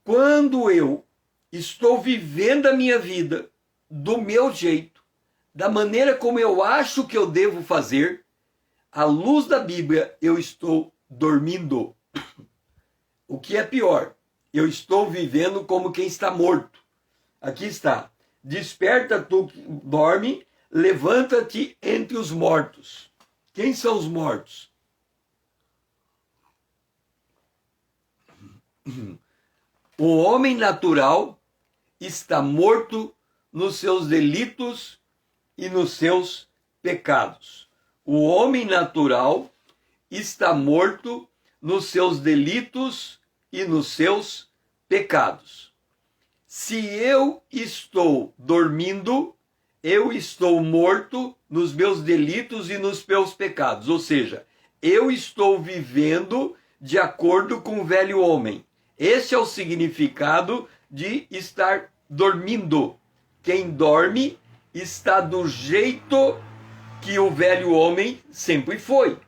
Quando eu estou vivendo a minha vida do meu jeito, da maneira como eu acho que eu devo fazer, à luz da Bíblia, eu estou dormindo. O que é pior, eu estou vivendo como quem está morto. Aqui está: desperta tu que dorme, levanta-te entre os mortos. Quem são os mortos? O homem natural está morto nos seus delitos e nos seus pecados. O homem natural está morto nos seus delitos e nos seus pecados. Se eu estou dormindo, eu estou morto nos meus delitos e nos meus pecados. Ou seja, eu estou vivendo de acordo com o velho homem. Esse é o significado de estar dormindo. Quem dorme está do jeito que o velho homem sempre foi.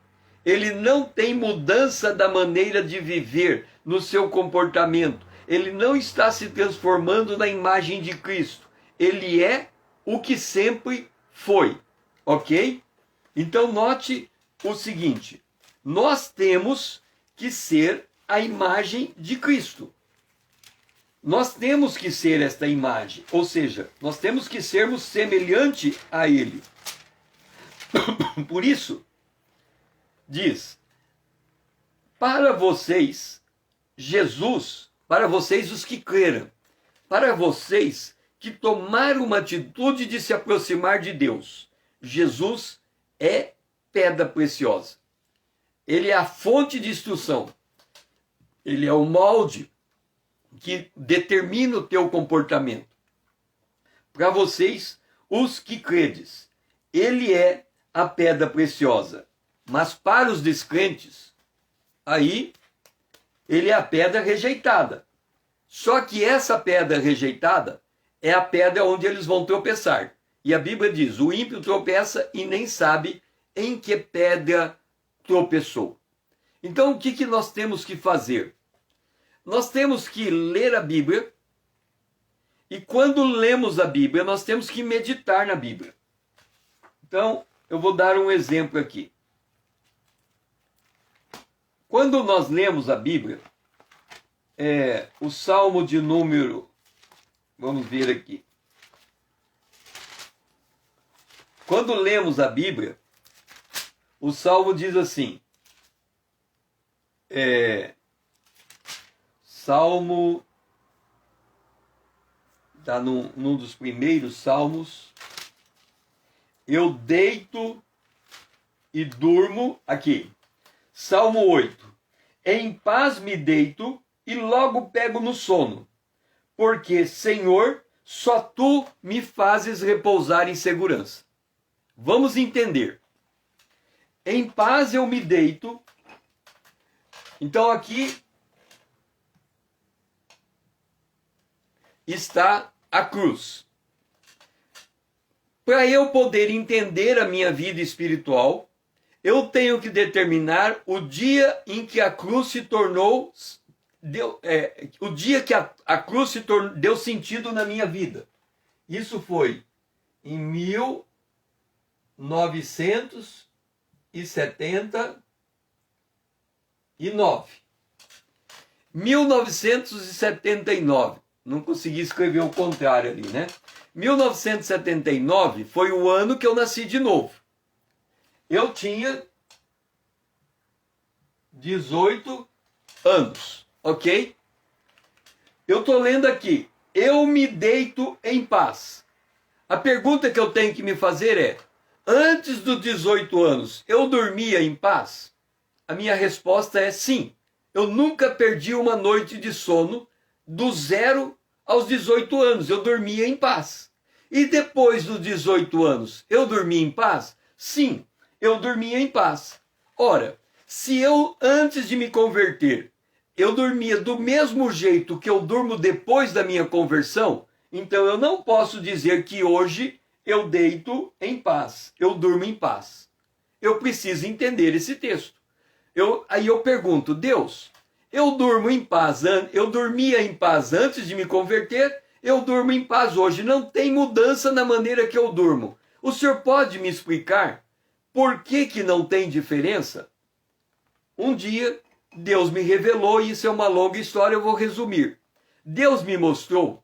Ele não tem mudança da maneira de viver no seu comportamento. Ele não está se transformando na imagem de Cristo. Ele é o que sempre foi. Ok? Então note o seguinte: nós temos que ser a imagem de Cristo. Nós temos que ser esta imagem, ou seja, nós temos que sermos semelhante a Ele. Por isso, diz, para vocês, Jesus, para vocês os que creram, para vocês que tomaram uma atitude de se aproximar de Deus, Jesus é pedra preciosa. Ele é a fonte de instrução. Ele é o molde que determina o teu comportamento. Para vocês, os que credes, ele é a pedra preciosa. Mas para os descrentes, aí, ele é a pedra rejeitada. Só que essa pedra rejeitada é a pedra onde eles vão tropeçar. E a Bíblia diz, o ímpio tropeça e nem sabe em que pedra tropeçou. Então, o que nós temos que fazer? Nós temos que ler a Bíblia, e quando lemos a Bíblia, nós temos que meditar na Bíblia. Então, eu vou dar um exemplo aqui. Quando nós lemos a Bíblia, o Salmo de número, vamos ver aqui. Quando lemos a Bíblia, o Salmo diz assim, Salmo, está num dos primeiros salmos, eu deito e durmo, aqui, Salmo 8, em paz me deito e logo pego no sono, porque, Senhor, só Tu me fazes repousar em segurança. Vamos entender. Em paz eu me deito, então aqui está a cruz. Para eu poder entender a minha vida espiritual, eu tenho que determinar o dia em que a cruz se tornou, o dia que a cruz se tornou, deu sentido na minha vida. Isso foi em 1979. 1979. Não consegui escrever o contrário ali, né? 1979 foi o ano que eu nasci de novo. Eu tinha 18 anos, ok? Eu estou lendo aqui, eu me deito em paz. A pergunta que eu tenho que me fazer é, antes dos 18 anos, eu dormia em paz? A minha resposta é sim. Eu nunca perdi uma noite de sono do 0 aos 18 anos. Eu dormia em paz. E depois dos 18 anos, eu dormia em paz? Sim, eu dormia em paz. Ora, se eu, antes de me converter, eu dormia do mesmo jeito que eu durmo depois da minha conversão, então eu não posso dizer que hoje eu deito em paz, eu durmo em paz. Eu preciso entender esse texto. Aí eu pergunto, Deus, eu durmo em paz, eu dormia em paz antes de me converter, eu durmo em paz hoje, não tem mudança na maneira que eu durmo. O senhor pode me explicar por que não tem diferença? Um dia, Deus me revelou, e isso é uma longa história, eu vou resumir. Deus me mostrou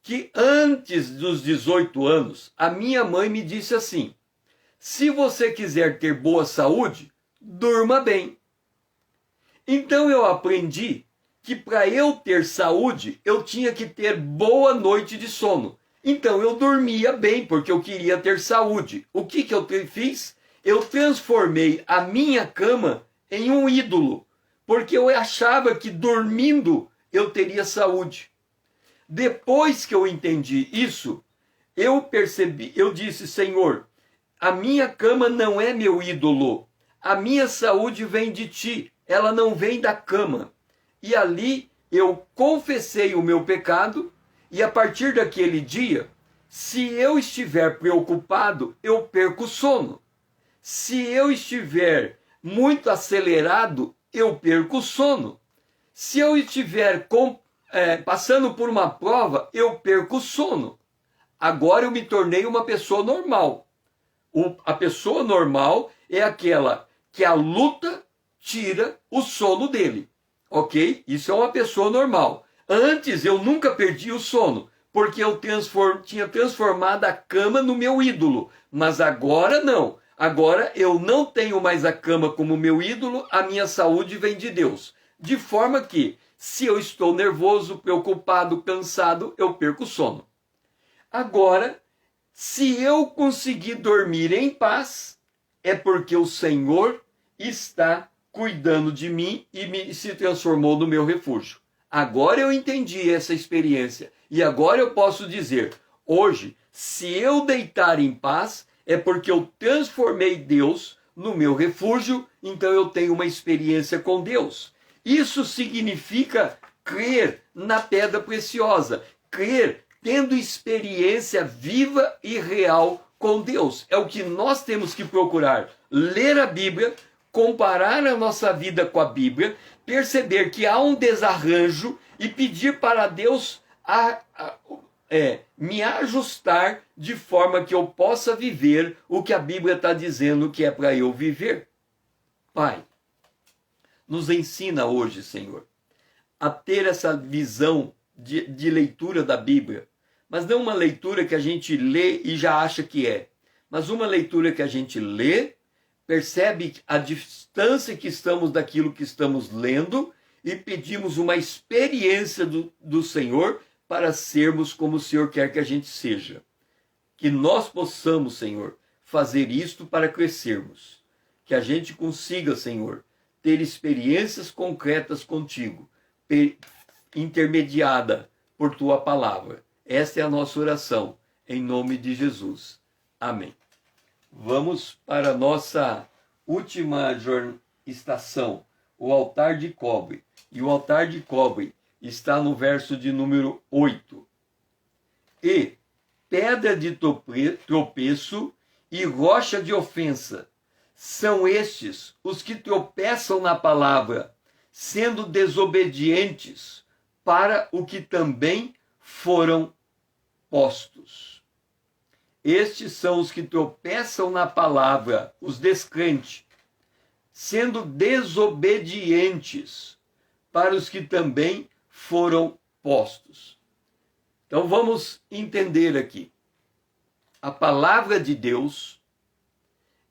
que antes dos 18 anos, a minha mãe me disse assim, se você quiser ter boa saúde, durma bem. Então eu aprendi que para eu ter saúde, eu tinha que ter boa noite de sono. Então eu dormia bem, porque eu queria ter saúde. O que eu fiz? Eu transformei a minha cama em um ídolo, porque eu achava que dormindo eu teria saúde. Depois que eu entendi isso, eu percebi, eu disse, Senhor, a minha cama não é meu ídolo, a minha saúde vem de Ti, ela não vem da cama. E ali eu confessei o meu pecado e a partir daquele dia, se eu estiver preocupado, eu perco o sono. Se eu estiver muito acelerado, eu perco o sono. Se eu estiver passando por uma prova, eu perco o sono. Agora eu me tornei uma pessoa normal. A pessoa normal é aquela que a luta tira o sono dele. Ok? Isso é uma pessoa normal. Antes eu nunca perdi o sono, porque eu tinha transformado a cama no meu ídolo. Mas agora não. Agora eu não tenho mais a cama como meu ídolo, a minha saúde vem de Deus. De forma que, se eu estou nervoso, preocupado, cansado, eu perco o sono. Agora, se eu conseguir dormir em paz, é porque o Senhor está cuidando de mim e se transformou no meu refúgio. Agora eu entendi essa experiência e agora eu posso dizer, hoje, se eu deitar em paz, é porque eu transformei Deus no meu refúgio, então eu tenho uma experiência com Deus. Isso significa crer na pedra preciosa, crer tendo experiência viva e real com Deus. É o que nós temos que procurar, ler a Bíblia, comparar a nossa vida com a Bíblia, perceber que há um desarranjo e pedir para Deus me ajustar de forma que eu possa viver o que a Bíblia está dizendo que é para eu viver. Pai, nos ensina hoje, Senhor, a ter essa visão de leitura da Bíblia, mas não uma leitura que a gente lê e já acha que é, mas uma leitura que a gente lê, percebe a distância que estamos daquilo que estamos lendo e pedimos uma experiência do Senhor para sermos como o Senhor quer que a gente seja. Que nós possamos, Senhor, fazer isto para crescermos. Que a gente consiga, Senhor, ter experiências concretas contigo, intermediada por tua palavra. Esta é a nossa oração, em nome de Jesus. Amém. Vamos para a nossa última estação, o altar de cobre. E o altar de cobre está no verso de número 8. E pedra de tropeço e rocha de ofensa são estes os que tropeçam na palavra, sendo desobedientes para o que também foram postos. Estes são os que tropeçam na palavra, os descrentes, sendo desobedientes para os que também foram postos. Então vamos entender aqui. A palavra de Deus,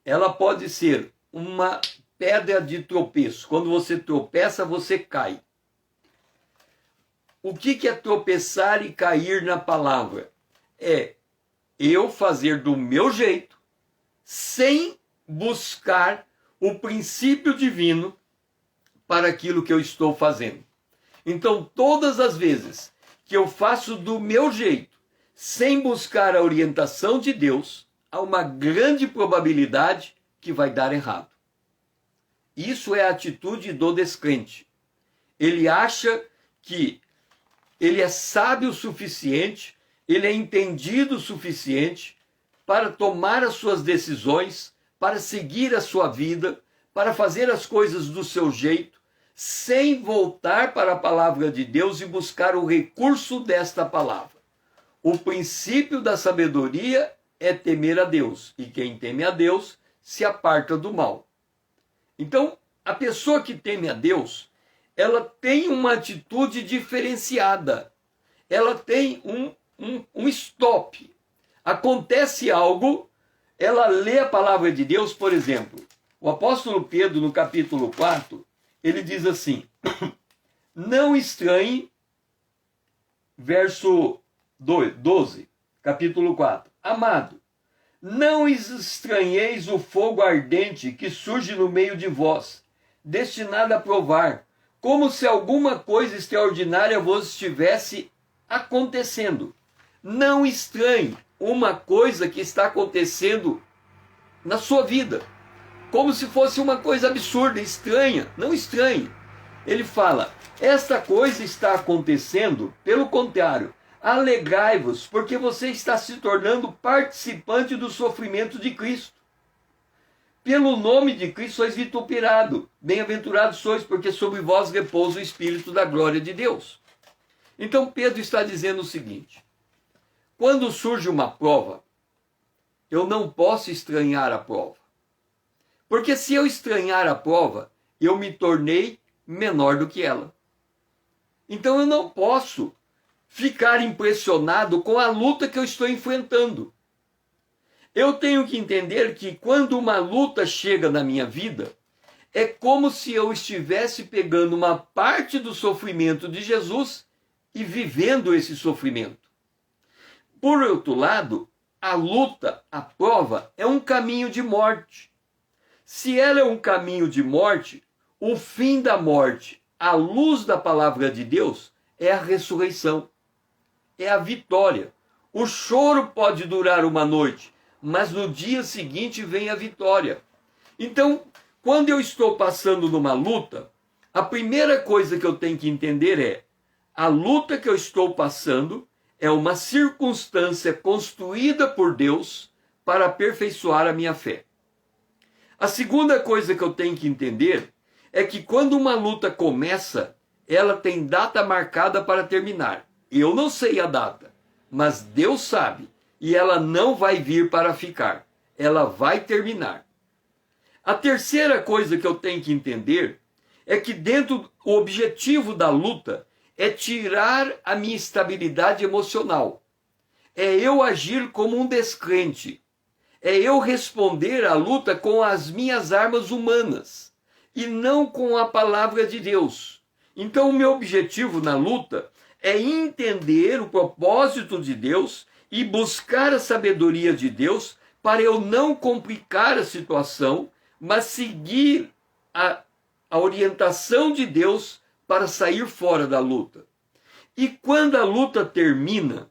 ela pode ser uma pedra de tropeço. Quando você tropeça, você cai. O que é tropeçar e cair na palavra? É eu fazer do meu jeito, sem buscar o princípio divino para aquilo que eu estou fazendo. Então, todas as vezes que eu faço do meu jeito, sem buscar a orientação de Deus, há uma grande probabilidade que vai dar errado. Isso é a atitude do descrente. Ele acha que ele é sábio o suficiente, ele é entendido o suficiente para tomar as suas decisões, para seguir a sua vida, para fazer as coisas do seu jeito, sem voltar para a palavra de Deus e buscar o recurso desta palavra. O princípio da sabedoria é temer a Deus, e quem teme a Deus se aparta do mal. Então, a pessoa que teme a Deus, ela tem uma atitude diferenciada. Ela tem um stop. Acontece algo, ela lê a palavra de Deus, por exemplo. O apóstolo Pedro, no capítulo 4, ele diz assim, não estranhe, verso 12, capítulo 4. Amado, não estranheis o fogo ardente que surge no meio de vós, destinado a provar, como se alguma coisa extraordinária vos estivesse acontecendo. Não estranhe uma coisa que está acontecendo na sua vida, como se fosse uma coisa absurda, estranha. Não estranhe. Ele fala, Esta coisa está acontecendo, pelo contrário, alegrai-vos, porque você está se tornando participante do sofrimento de Cristo. Pelo nome de Cristo sois vituperados. Bem-aventurados sois, porque sobre vós repousa o Espírito da glória de Deus. Então Pedro está dizendo o seguinte: quando surge uma prova, eu não posso estranhar a prova. Porque se eu estranhar a prova, eu me tornei menor do que ela. Então eu não posso ficar impressionado com a luta que eu estou enfrentando. Eu tenho que entender que quando uma luta chega na minha vida, é como se eu estivesse pegando uma parte do sofrimento de Jesus e vivendo esse sofrimento. Por outro lado, a luta, a prova, é um caminho de morte. Se ela é um caminho de morte, o fim da morte, à luz da palavra de Deus, é a ressurreição, é a vitória. O choro pode durar uma noite, mas no dia seguinte vem a vitória. Então, quando eu estou passando numa luta, a primeira coisa que eu tenho que entender é: a luta que eu estou passando é uma circunstância construída por Deus para aperfeiçoar a minha fé. A segunda coisa que eu tenho que entender é que quando uma luta começa, ela tem data marcada para terminar. Eu não sei a data, mas Deus sabe, e ela não vai vir para ficar. Ela vai terminar. A terceira coisa que eu tenho que entender é que o objetivo da luta é tirar a minha estabilidade emocional. É eu agir como um descrente. É eu responder à luta com as minhas armas humanas e não com a palavra de Deus. Então, o meu objetivo na luta é entender o propósito de Deus e buscar a sabedoria de Deus para eu não complicar a situação, mas seguir a orientação de Deus para sair fora da luta. E quando a luta termina,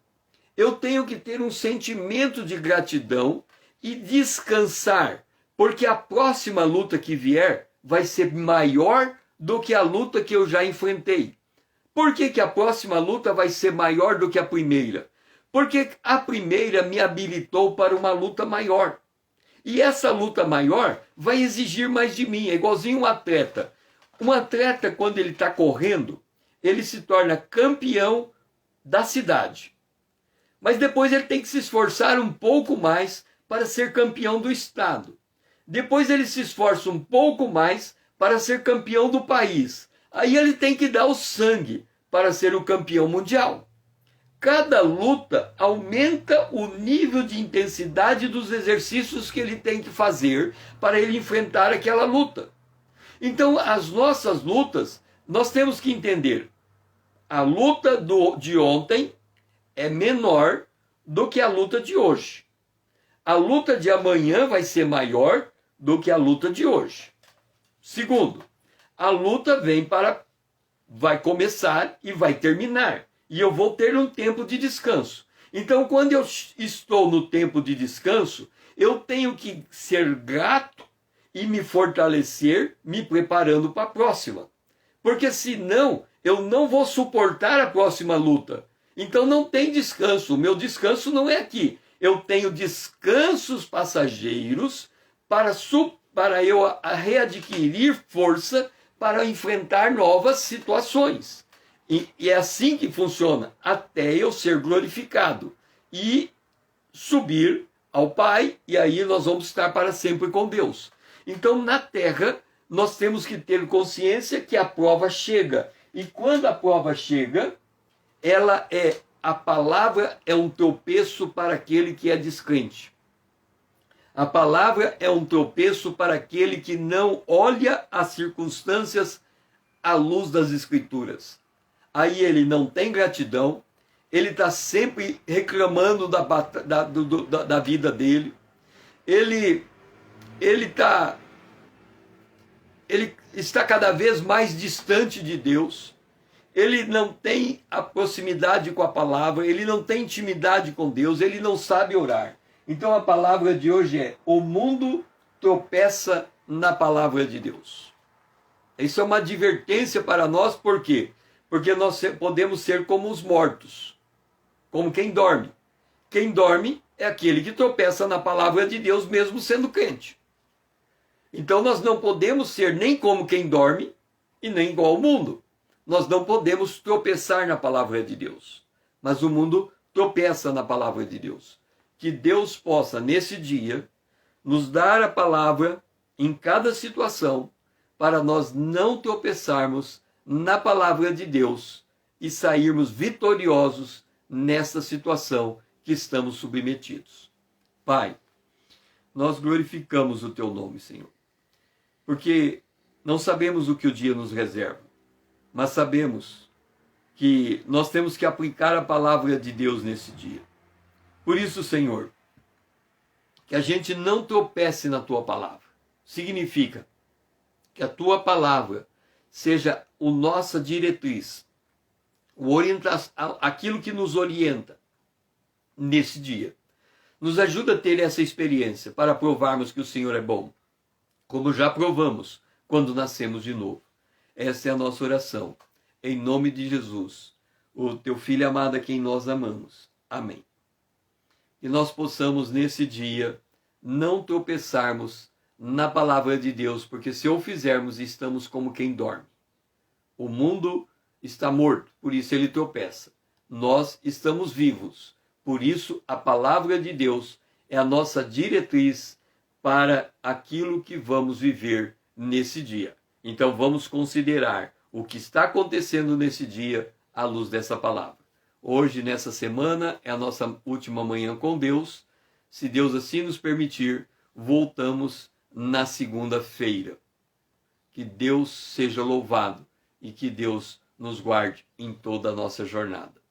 eu tenho que ter um sentimento de gratidão e descansar, porque a próxima luta que vier vai ser maior do que a luta que eu já enfrentei. Por que a próxima luta vai ser maior do que a primeira? Porque a primeira me habilitou para uma luta maior. E essa luta maior vai exigir mais de mim. É igualzinho um atleta. Um atleta, quando ele está correndo, ele se torna campeão da cidade. Mas depois ele tem que se esforçar um pouco mais para ser campeão do estado. Depois ele se esforça um pouco mais para ser campeão do país. Aí ele tem que dar o sangue para ser o campeão mundial. Cada luta aumenta o nível de intensidade dos exercícios que ele tem que fazer para ele enfrentar aquela luta. Então, as nossas lutas, nós temos que entender: a luta de ontem é menor do que a luta de hoje. A luta de amanhã vai ser maior do que a luta de hoje. Segundo, a luta vai começar e vai terminar. E eu vou ter um tempo de descanso. Então, quando eu estou no tempo de descanso, eu tenho que ser grato e me fortalecer, me preparando para a próxima. Porque senão, eu não vou suportar a próxima luta. Então não tem descanso. O meu descanso não é aqui. Eu tenho descansos passageiros para eu readquirir força para enfrentar novas situações. E é assim que funciona, até eu ser glorificado e subir ao Pai, e aí nós vamos estar para sempre com Deus. Então, na terra, nós temos que ter consciência que a prova chega. E quando a prova chega, a palavra é um tropeço para aquele que é descrente. A palavra é um tropeço para aquele que não olha as circunstâncias à luz das Escrituras. Aí ele não tem gratidão, ele está sempre reclamando da vida dele, ele está cada vez mais distante de Deus, ele não tem a proximidade com a palavra, ele não tem intimidade com Deus, ele não sabe orar. Então a palavra de hoje é: o mundo tropeça na palavra de Deus. Isso é uma advertência para nós, por quê? Porque nós podemos ser como os mortos, como quem dorme. Quem dorme é aquele que tropeça na palavra de Deus, mesmo sendo crente. Então nós não podemos ser nem como quem dorme e nem igual ao mundo. Nós não podemos tropeçar na palavra de Deus. Mas o mundo tropeça na palavra de Deus. Que Deus possa, nesse dia, nos dar a palavra em cada situação, para nós não tropeçarmos na palavra de Deus e sairmos vitoriosos nessa situação que estamos submetidos. Pai, nós glorificamos o teu nome, Senhor, porque não sabemos o que o dia nos reserva, mas sabemos que nós temos que aplicar a palavra de Deus nesse dia. Por isso, Senhor, que a gente não tropece na tua palavra. Significa que a tua palavra seja a nossa diretriz, aquilo que nos orienta nesse dia. Nos ajuda a ter essa experiência para provarmos que o Senhor é bom, como já provamos quando nascemos de novo. Essa é a nossa oração. Em nome de Jesus, o teu Filho amado a quem nós amamos. Amém. Que nós possamos nesse dia não tropeçarmos na palavra de Deus, porque se o fizermos, estamos como quem dorme. O mundo está morto, por isso ele tropeça. Nós estamos vivos, por isso a palavra de Deus é a nossa diretriz para aquilo que vamos viver nesse dia. Então vamos considerar o que está acontecendo nesse dia à luz dessa palavra. Hoje, nessa semana, é a nossa última manhã com Deus. Se Deus assim nos permitir, voltamos na segunda-feira. Que Deus seja louvado e que Deus nos guarde em toda a nossa jornada.